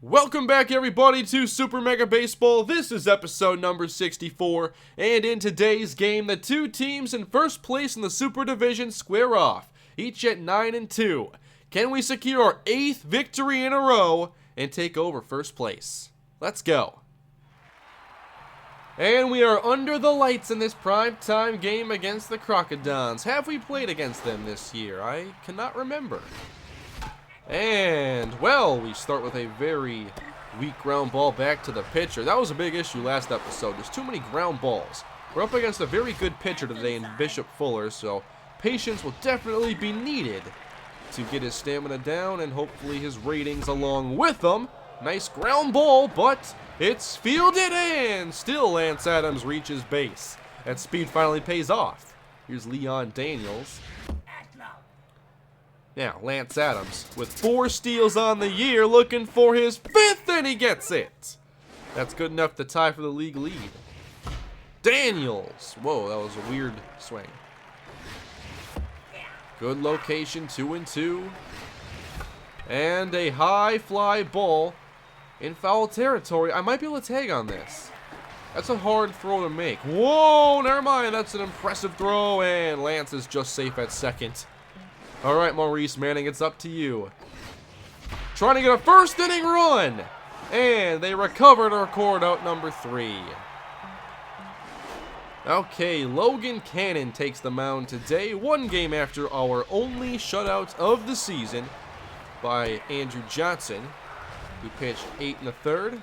Welcome back everybody to Super Mega Baseball. This is episode number 64, and in today's game, the two teams in first place in the Super Division square off, each at 9-2. Can we secure our 8th victory in a row and take over first place? Let's go. And we are under the lights in this primetime game against the Crocodons. Have we played against them this year? I cannot remember. And, well, we start with a very weak ground ball back to the pitcher. That was a big issue last episode. There's too many ground balls. We're up against a very good pitcher today in Bishop Fuller, so patience will definitely be needed to get his stamina down and hopefully his ratings along with them. Nice ground ball, but it's fielded and still Lance Adams reaches base. That speed finally pays off. Here's Leon Daniels. Now, Lance Adams, with 4 steals on the year, looking for his 5th, and he gets it. That's good enough to tie for the league lead. Daniels. Whoa, that was a weird swing. Good location, 2-2. And a high fly ball in foul territory. I might be able to tag on this. That's a hard throw to make. Whoa, never mind. That's an impressive throw, and Lance is just safe at second. All right, Maurice Manning, it's up to you. Trying to get a first inning run. And they recover to record out number 3. Okay, Logan Cannon takes the mound today. 1 game after our only shutout of the season by Andrew Johnson, who pitched 8 1/3.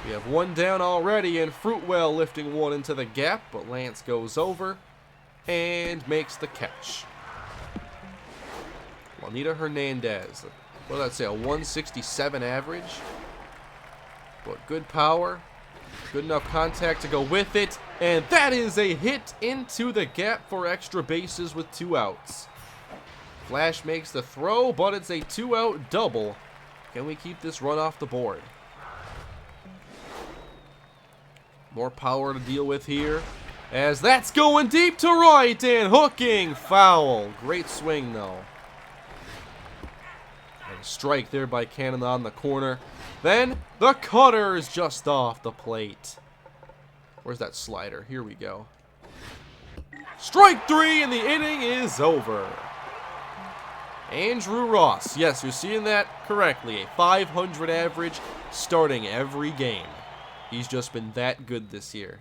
We have 1 down already, and Fruitwell lifting 1 into the gap, but Lance goes over and makes the catch. Juanita Hernandez, what did that say, a 167 average? But good power, good enough contact to go with it, and that is a hit into the gap for extra bases with 2 outs. Flash makes the throw, but it's a 2-out double. Can we keep this run off the board? More power to deal with here, as that's going deep to right and hooking foul. Great swing though. And a strike there by Cannon on the corner. Then the cutter is just off the plate. Where's that slider? Here we go. Strike 3 and the inning is over. Andrew Ross. Yes, you're seeing that correctly. A 500 average starting every game. He's just been that good this year.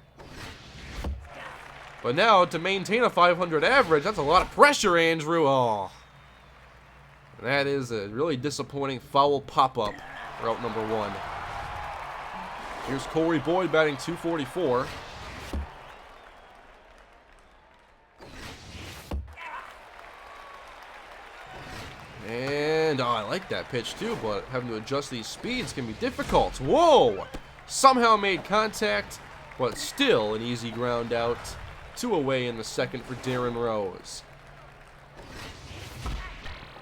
But now, to maintain a 500 average, that's a lot of pressure, Andrew. Oh. That is a really disappointing foul pop-up for out number 1. Here's Corey Boyd batting .244. And, I like that pitch too, but having to adjust these speeds can be difficult. Whoa! Somehow made contact, but still an easy ground out. 2 away in the second for Darren Rose.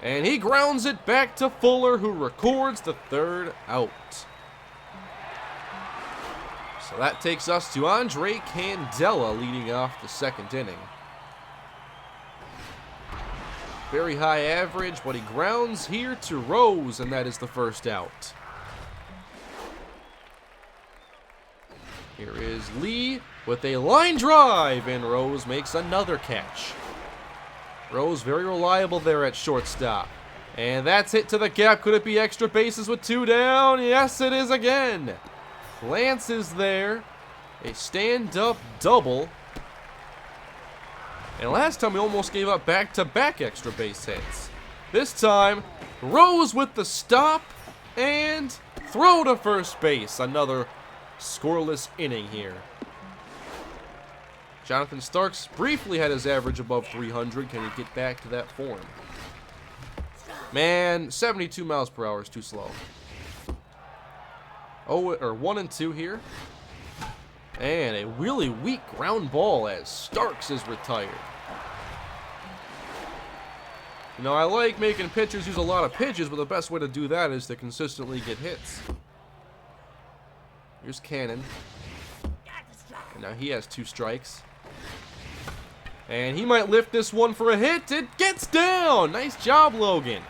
And he grounds it back to Fuller, who records the 3rd out. So that takes us to Andre Candela leading off the 2nd inning. Very high average, but he grounds here to Rose, and that is the 1st out. Here is Lee with a line drive, and Rose makes another catch. Rose very reliable there at shortstop. And that's hit to the gap. Could it be extra bases with 2 down? Yes, it is again. Lance is there. A stand-up double. And last time we almost gave up back-to-back extra base hits. This time, Rose with the stop and throw to first base. Another scoreless inning here. Jonathan Starks briefly had his average above 300. Can he get back to that form? Man, 72 miles per hour is too slow. 1-2 here. And a really weak ground ball as Starks is retired. You know, I like making pitchers use a lot of pitches, but the best way to do that is to consistently get hits. Here's Cannon. And now he has 2 strikes. And he might lift this one for a hit. It gets down. Nice job, Logan.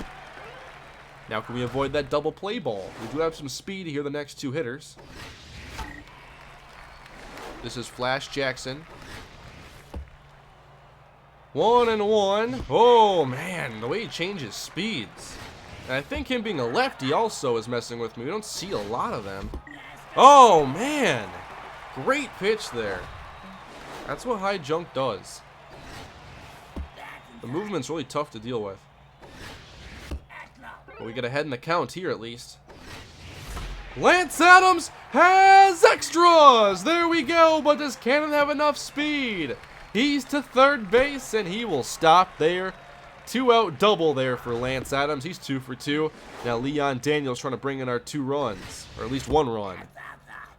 Now can we avoid that double play ball? We do have some speed here, the next two hitters. This is Flash Jackson. 1-1. Oh, man, the way he changes speeds. And I think him being a lefty also is messing with me. We don't see a lot of them. Oh, man. Great pitch there. That's what high junk does. The movement's really tough to deal with. But we get ahead in the count here at least. Lance Adams has extras! There we go, but does Cannon have enough speed? He's to third base, and he will stop there. 2-out double there for Lance Adams. He's 2 for 2. Now Leon Daniels trying to bring in our 2 runs, or at least 1 run.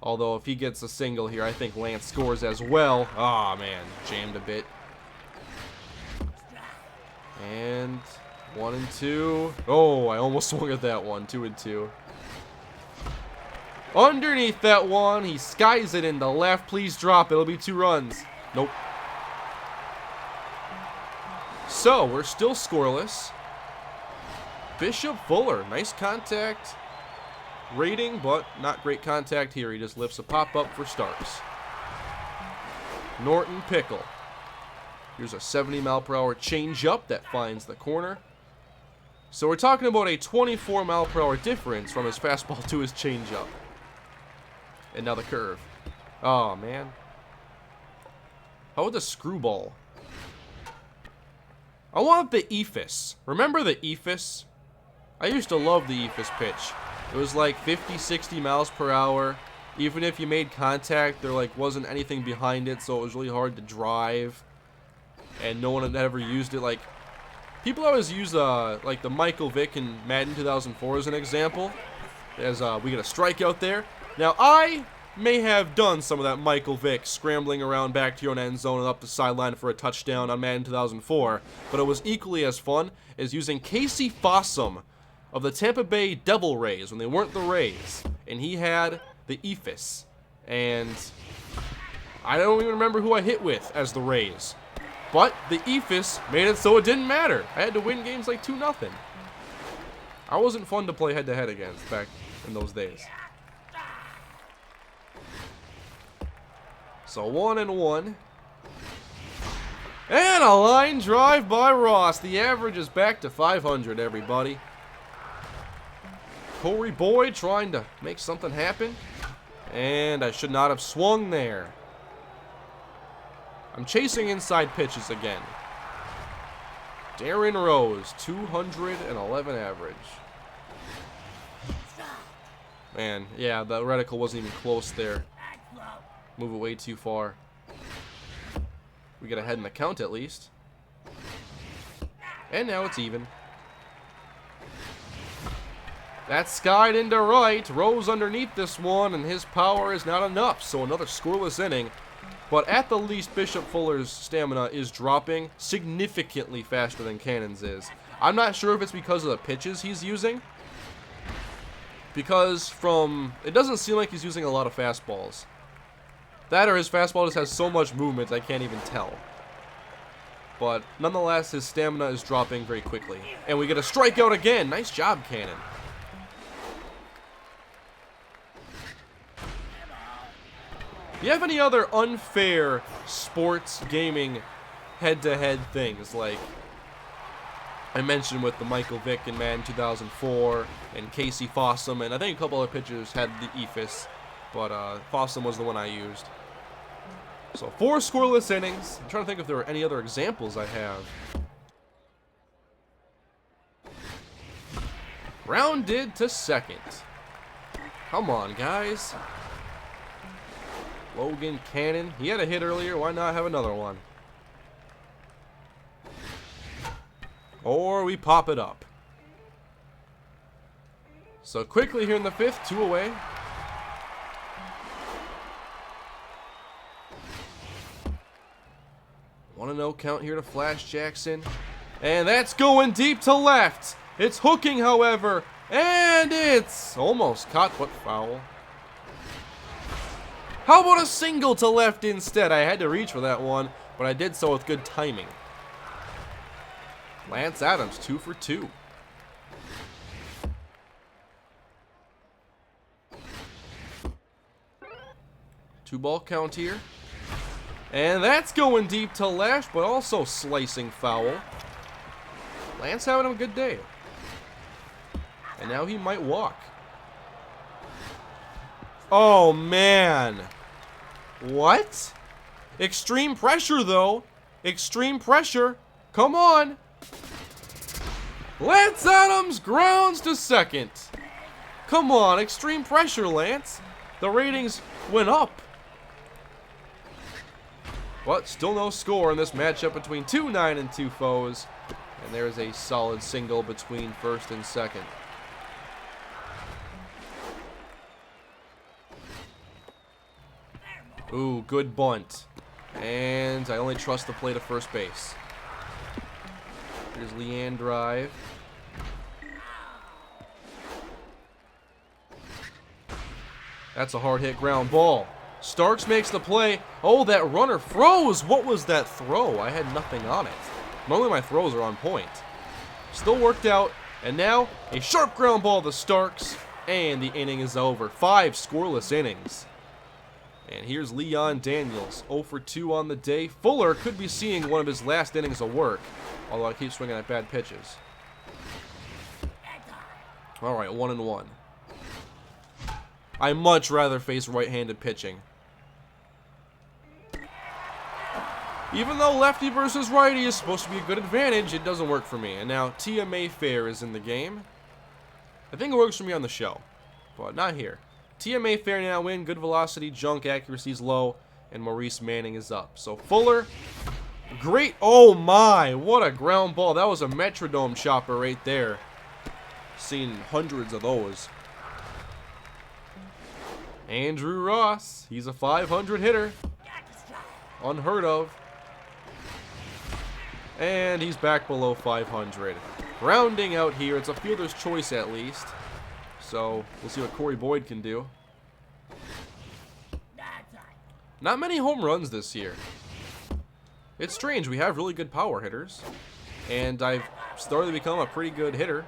Although if he gets a single here, I think Lance scores as well. Ah, man, jammed a bit. And 1-2. Oh, I almost swung at that one. 2-2. Underneath that one, he skies it into left. Please drop. It'll be 2 runs. Nope. So, we're still scoreless. Bishop Fuller, nice contact rating, but not great contact here. He just lifts a pop-up for Starks. Norton Pickle. Here's a 70-mile-per-hour changeup that finds the corner. So we're talking about a 24-mile-per-hour difference from his fastball to his changeup. And now the curve. Oh, man. How about the screwball? I want the ephus. Remember the ephus? I used to love the ephus pitch. It was like 50, 60 miles per hour. Even if you made contact, there like wasn't anything behind it, so it was really hard to drive. And no one had ever used it. Like, people always use like the Michael Vick in Madden 2004 as an example. As we get a strikeout there. Now, I may have done some of that Michael Vick scrambling around back to your own end zone and up the sideline for a touchdown on Madden 2004, but it was equally as fun as using Casey Fossum of the Tampa Bay Devil Rays when they weren't the Rays, and he had the ephus, and I don't even remember who I hit with as the Rays, but the ephus made it so it didn't matter. I had to win games like 2-0. I wasn't fun to play head-to-head against back in those days. So 1-1. And a line drive by Ross. The average is back to 500, everybody. Corey Boyd trying to make something happen. And I should not have swung there. I'm chasing inside pitches again. Darren Rose, 211 average. Man, yeah, the reticle wasn't even close there. Move it way too far. We get ahead in the count at least. And now it's even. That's skied into right. Rose underneath this one, and his power is not enough. So another scoreless inning. But at the least, Bishop Fuller's stamina is dropping significantly faster than Cannon's is. I'm not sure if it's because of the pitches he's using. Because it doesn't seem like he's using a lot of fastballs. That or his fastball just has so much movement I can't even tell. But nonetheless, his stamina is dropping very quickly. And we get a strikeout again. Nice job, Cannon. Do you have any other unfair sports gaming head-to-head things like I mentioned with the Michael Vick in Madden 2004 and Casey Fossum, and I think a couple other pitchers had the ephus, but Fossum was the one I used. So 4 scoreless innings. I'm trying to think if there were any other examples I have. Grounded to second. Come on, guys. Logan Cannon. He had a hit earlier. Why not have another one? Or we pop it up. So quickly here in the 5th, 2 away. Want to know count here to Flash Jackson. And that's going deep to left. It's hooking, however. And it's almost caught, but foul. How about a single to left instead? I had to reach for that one, but I did so with good timing. Lance Adams, 2 for 2. 2-ball count here. And that's going deep to left, but also slicing foul. Lance having a good day. And now he might walk. Oh, man. What? Extreme pressure, though. Extreme pressure. Come on. Lance Adams grounds to second. Come on, extreme pressure, Lance. The ratings went up. But still no score in this matchup between two 9-2 foes. And there's a solid single between first and second. Ooh, good bunt. And I only trust the play to first base. Here's Leanne drive. That's a hard hit ground ball. Starks makes the play. Oh, that runner froze. What was that throw? I had nothing on it. Normally my throws are on point. Still worked out. And now a sharp ground ball to Starks. And the inning is over. 5 scoreless innings. And here's Leon Daniels, 0 for 2 on the day. Fuller could be seeing one of his last innings of work, although I keep swinging at bad pitches. All right, 1-1. I much rather face right-handed pitching. Even though lefty versus righty is supposed to be a good advantage, it doesn't work for me. And now Tia Mayfair is in the game. I think it works for me on the show, but not here. Tia Mayfair now in, good velocity, junk accuracy's low, and Maurice Manning is up. So Fuller, great, oh my, what a ground ball. That was a Metrodome chopper right there. Seen hundreds of those. Andrew Ross, he's a 500 hitter. Unheard of. And he's back below 500. Rounding out here, it's a fielder's choice at least. So, we'll see what Corey Boyd can do. Not many home runs this year. It's strange, we have really good power hitters. And I've started to become a pretty good hitter.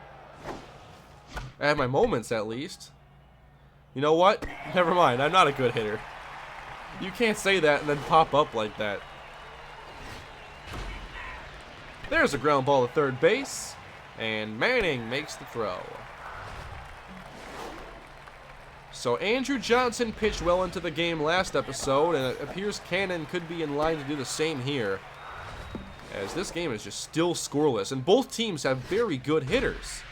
I have my moments, at least. You know what? Never mind, I'm not a good hitter. You can't say that and then pop up like that. There's a ground ball to third base. And Manning makes the throw. So Andrew Johnson pitched well into the game last episode, and it appears Cannon could be in line to do the same here, as this game is just still scoreless, and both teams have very good hitters.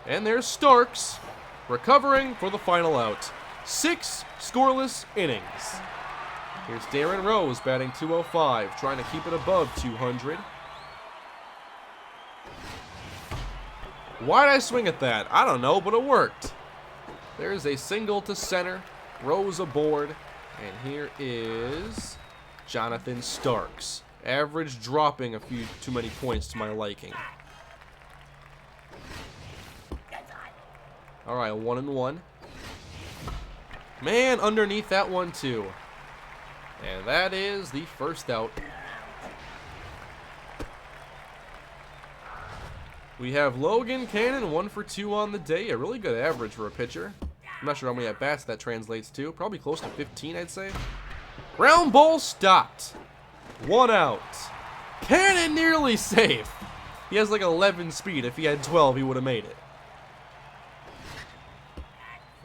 And there's Starks, recovering for the final out. 6 scoreless innings. Here's Darren Rose batting .205, trying to keep it above 200. Why'd I swing at that? I don't know, but it worked. There's a single to center, Rose aboard, and here is Jonathan Starks. Average dropping a few too many points to my liking. All right, 1-1. Man, underneath that one too. And that is the first out. We have Logan Cannon, 1 for 2 on the day. A really good average for a pitcher. I'm not sure how many at-bats that translates to. Probably close to 15, I'd say. Ground ball stopped. 1 out. Cannon nearly safe. He has like 11 speed. If he had 12, he would have made it.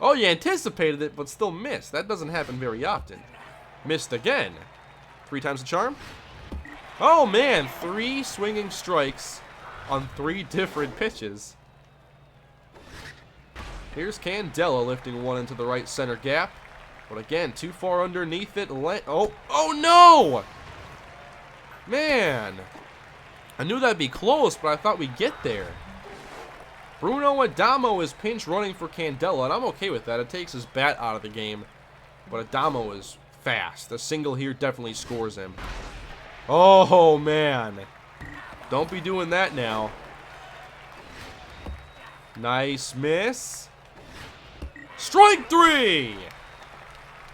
Oh, you anticipated it, but still missed. That doesn't happen very often. Missed again. 3 times the charm. Oh, man. 3 swinging strikes on 3 different pitches. Here's Candela lifting one into the right center gap. But again, too far underneath it. Oh no! Man. I knew that'd be close, but I thought we'd get there. Bruno Adamo is pinch running for Candela, and I'm okay with that. It takes his bat out of the game. But Adamo is fast. The single here definitely scores him. Oh, man. Don't be doing that now. Nice miss. Strike 3!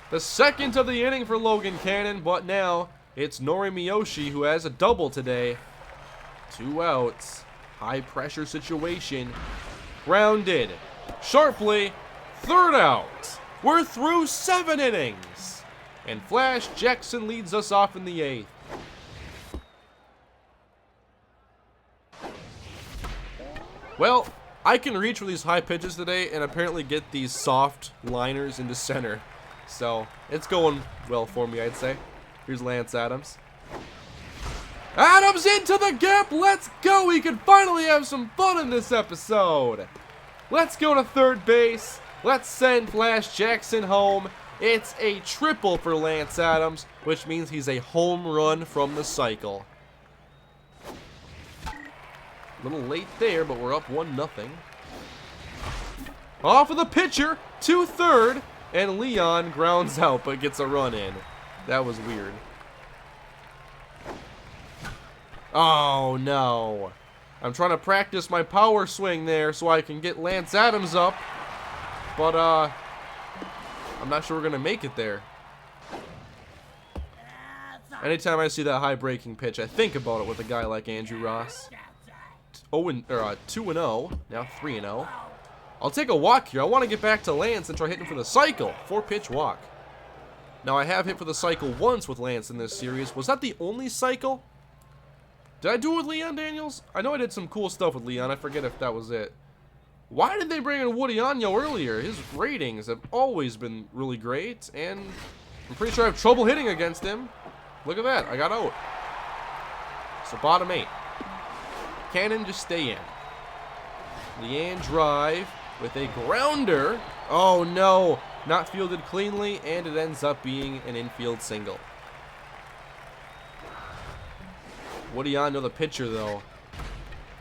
The second of the inning for Logan Cannon, but now it's Nori Miyoshi who has a double today. 2 outs. High pressure situation. Grounded. Sharply. 3rd out. We're through 7 innings. And Flash Jackson leads us off in the 8th. Well, I can reach for these high pitches today and apparently get these soft liners into center. So, it's going well for me, I'd say. Here's Lance Adams. Adams into the gap. Let's go. We can finally have some fun in this episode. Let's go to third base. Let's send Flash Jackson home. It's a triple for Lance Adams, which means he's a home run from the cycle. A little late there, but we're up 1-0. Off of the pitcher to third, and Leon grounds out but gets a run in. That was weird. Oh, no. I'm trying to practice my power swing there so I can get Lance Adams up. But, I'm not sure we're going to make it there. Anytime I see that high breaking pitch, I think about it with a guy like Andrew Ross. 2-0, now 3-0. I'll take a walk here. I want to get back to Lance and try hitting for the cycle. 4-pitch walk. Now, I have hit for the cycle once with Lance in this series. Was that the only cycle? Did I do it with Leon Daniels? I know I did some cool stuff with Leon. I forget if that was it. Why did they bring in Woody Anyo earlier? His ratings have always been really great, and I'm pretty sure I have trouble hitting against him. Look at that. I got out. So bottom 8. Cannon, just stay in. Leanne drive with a grounder. Oh, no. Not fielded cleanly, and it ends up being an infield single. Woody Anyo, the pitcher, though.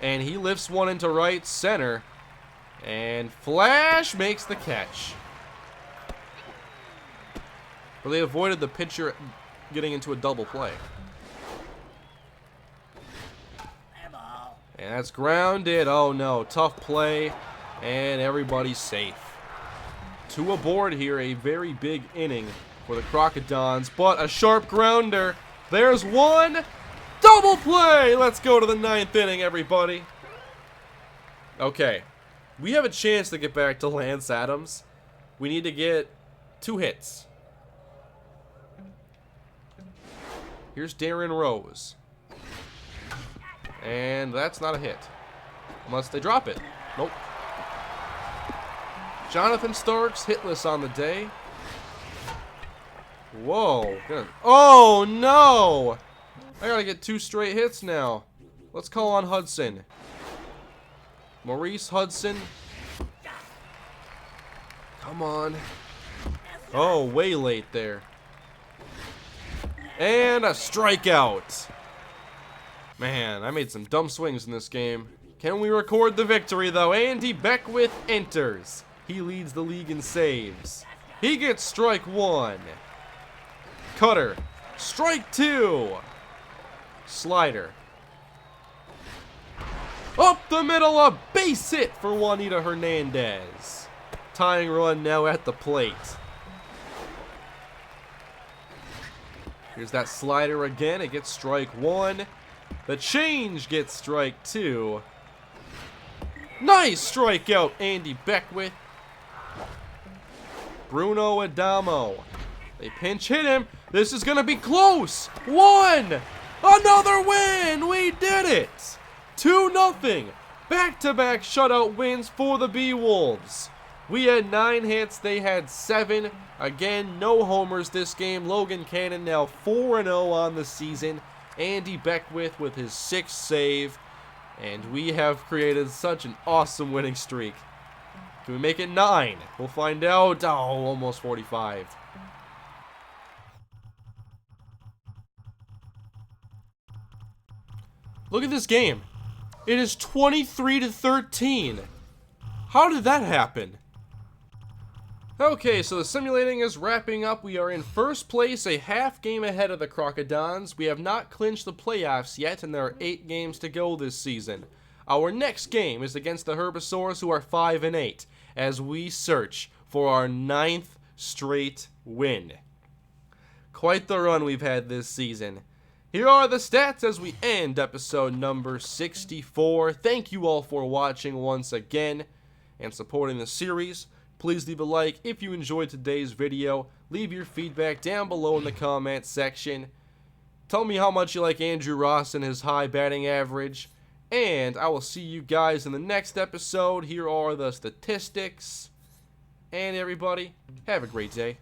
And he lifts one into right center. And Flash makes the catch. But they avoided the pitcher getting into a double play. And that's grounded. Oh, no. Tough play. And everybody's safe. 2 aboard here. A very big inning for the Crocodons. But a sharp grounder. There's one. Double play! Let's go to the 9th inning, everybody. Okay. We have a chance to get back to Lance Adams. We need to get 2 hits. Here's Darren Rose. And that's not a hit. Unless they drop it. Nope. Jonathan Starks hitless on the day. Whoa. Oh, no! I gotta get 2 straight hits now. Let's call on Hudson. Maurice Hudson. Come on. Oh, way late there. And a strikeout. Man, I made some dumb swings in this game. Can we record the victory, though? Andy Beckwith enters. He leads the league in saves. He gets strike 1. Cutter. Strike 2. Slider. Up the middle, a base hit for Juanita Hernandez. Tying run now at the plate. Here's that slider again. It gets strike 1. The change gets strike 2. Nice strikeout, Andy Beckwith. Bruno Adamo. They pinch hit him. This is going to be close. 1. Another win! We did it! 2-0. Back-to-back shutout wins for the B-Wolves. We had 9 hits. They had 7. Again, no homers this game. Logan Cannon now 4-0 on the season. Andy Beckwith with his 6th save. And we have created such an awesome winning streak. Can we make it 9? We'll find out. Oh, almost 45. Look at this game. It is 23-13. How did that happen? Okay, so the simulating is wrapping up. We are in first place, a half game ahead of the Crocodons. We have not clinched the playoffs yet, and there are 8 games to go this season. Our next game is against the Herbisaurs, who are 5-8, as we search for our 9th straight win. Quite the run we've had this season. Here are the stats as we end episode number 64. Thank you all for watching once again and supporting the series. Please leave a like if you enjoyed today's video. Leave your feedback down below in the comment section. Tell me how much you like Andrew Ross and his high batting average. And I will see you guys in the next episode. Here are the statistics. And everybody, have a great day.